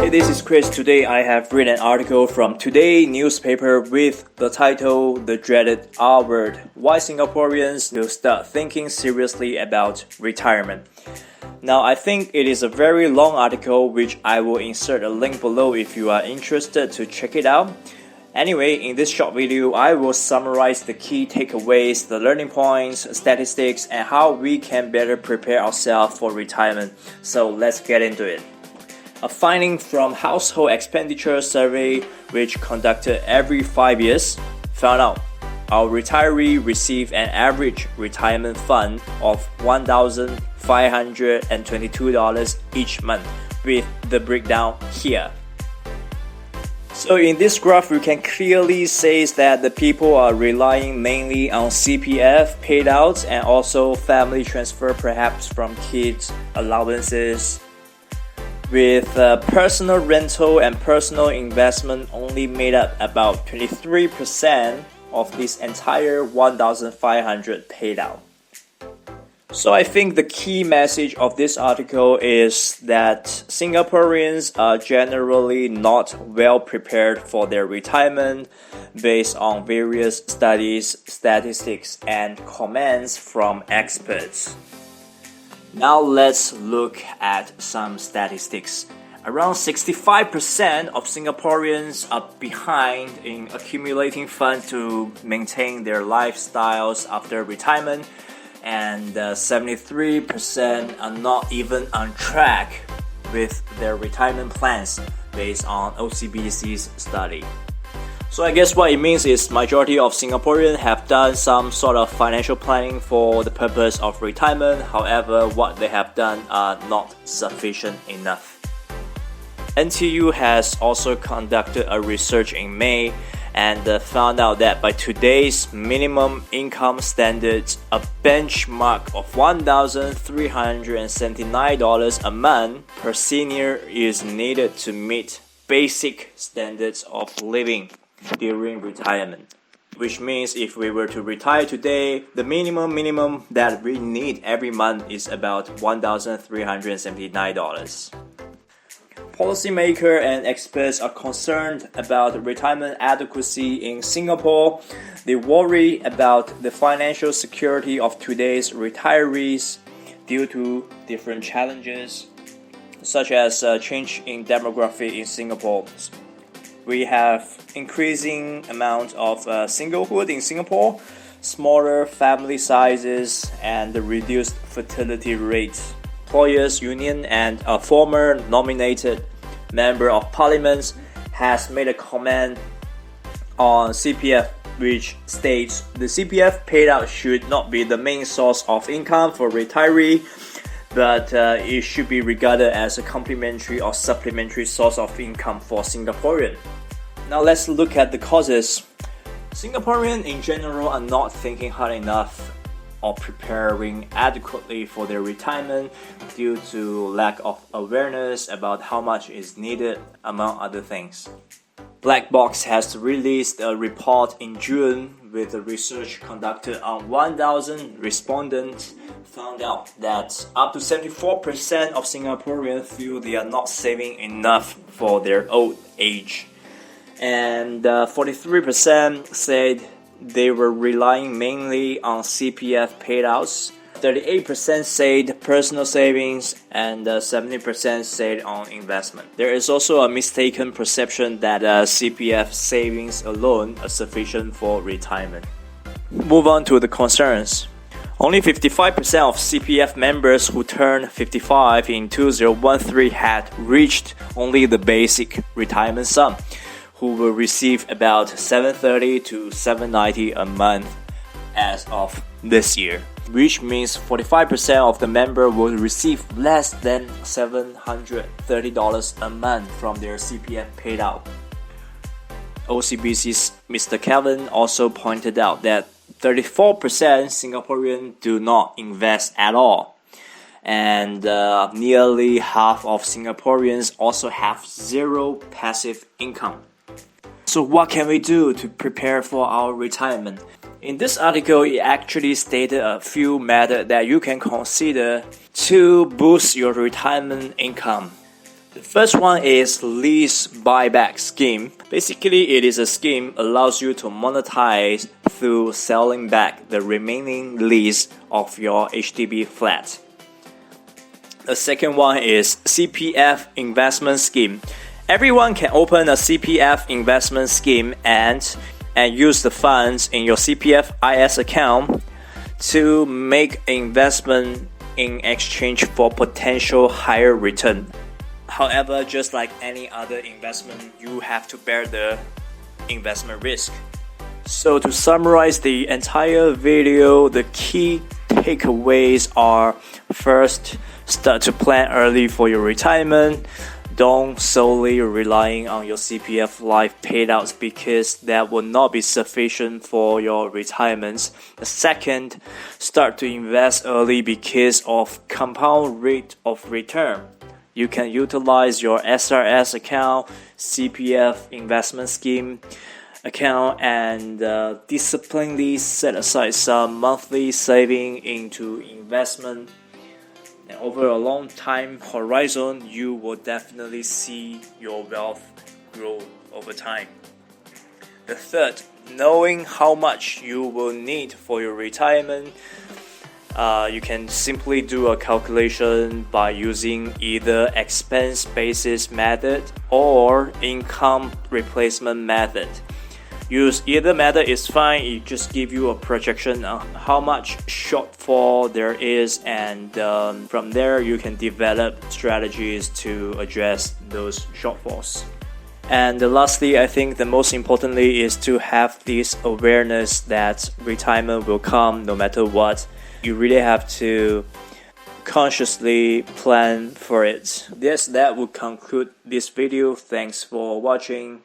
Hey, this is Chris. Today I have read an article from Today newspaper with the title The Dreaded R Word, Why Singaporeans Will Start Thinking Seriously About Retirement. Now, I think it is a very long article which I will insert a link below if you are interested to check it out. Anyway, in this short video, I will summarize the key takeaways, the learning points, statistics, and how we can better prepare ourselves for retirement. So let's get into it. A finding from Household Expenditure Survey, which conducted every 5 years, found out our retiree receive an average retirement fund of $1,522 each month, with the breakdown here. So in this graph, we can clearly say that the people are relying mainly on CPF payouts and also family transfer, perhaps from kids' allowances, with personal rental and personal investment only made up about 23% of this entire 1,500 paid out. So I think the key message of this article is that Singaporeans are generally not well prepared for their retirement based on various studies, statistics, and comments from experts. Now let's look at some statistics. Around 65% of Singaporeans are behind in accumulating funds to maintain their lifestyles after retirement, and 73% are not even on track with their retirement plans based on OCBC's study. So I guess what it means is majority of Singaporeans have done some sort of financial planning for the purpose of retirement. However, what they have done are not sufficient enough. NTU has also conducted a research in May and found out that by today's minimum income standards, a benchmark of $1,379 a month per senior is needed to meet basic standards of living during retirement. Which means if we were to retire today, the minimum that we need every month is about $1,379. Policymakers and experts are concerned about retirement adequacy in Singapore. They worry about the financial security of today's retirees due to different challenges, such as change in demography in Singapore. We have increasing amount of singlehood in Singapore, smaller family sizes, and the reduced fertility rates. Employers Union and a former nominated member of parliament has made a comment on CPF, which states the CPF payout should not be the main source of income for retiree, but it should be regarded as a complementary or supplementary source of income for Singaporean. Now let's look at the causes. Singaporeans in general are not thinking hard enough or preparing adequately for their retirement due to lack of awareness about how much is needed, among other things. Black Box has released a report in June with a research conducted on 1,000 respondents found out that up to 74% of Singaporeans feel they are not saving enough for their old age. And 43% said they were relying mainly on CPF payouts. 38% said personal savings, and 70% said on investment. There is also a mistaken perception that CPF savings alone are sufficient for retirement. Move on to the concerns. Only 55% of CPF members who turned 55 in 2013 had reached only the basic retirement sum, who will receive about $730 to $790 a month as of this year, which means 45% of the member will receive less than $730 a month from their CPF payout. OCBC's Mr. Kevin also pointed out that 34% Singaporeans do not invest at all, and nearly half of Singaporeans also have zero passive income. So what can we do to prepare for our retirement? In this article, it actually stated a few methods that you can consider to boost your retirement income. The first one is lease buyback scheme. Basically, it is a scheme allows you to monetize through selling back the remaining lease of your HDB flat. The second one is CPF investment scheme. Everyone can open a CPF investment scheme and use the funds in your CPF IS account to make investment in exchange for potential higher return. However, just like any other investment, you have to bear the investment risk. So to summarize the entire video, the key takeaways are: first, start to plan early for your retirement. Don't solely relying on your CPF life payouts because that will not be sufficient for your retirement. The second, start to invest early because of compound rate of return. You can utilize your SRS account, CPF investment scheme account, and disciplinedly set aside some monthly saving into investment. And over a long time horizon, you will definitely see your wealth grow over time. The third, knowing how much you will need for your retirement. You can simply do a calculation by using either expense basis method or income replacement method. Use either method is fine. It just give you a projection on how much shortfall there is, and from there you can develop strategies to address those shortfalls. And lastly, I think the most importantly is to have this awareness that retirement will come no matter what. You really have to consciously plan for it. Yes, that would conclude this video. Thanks for watching.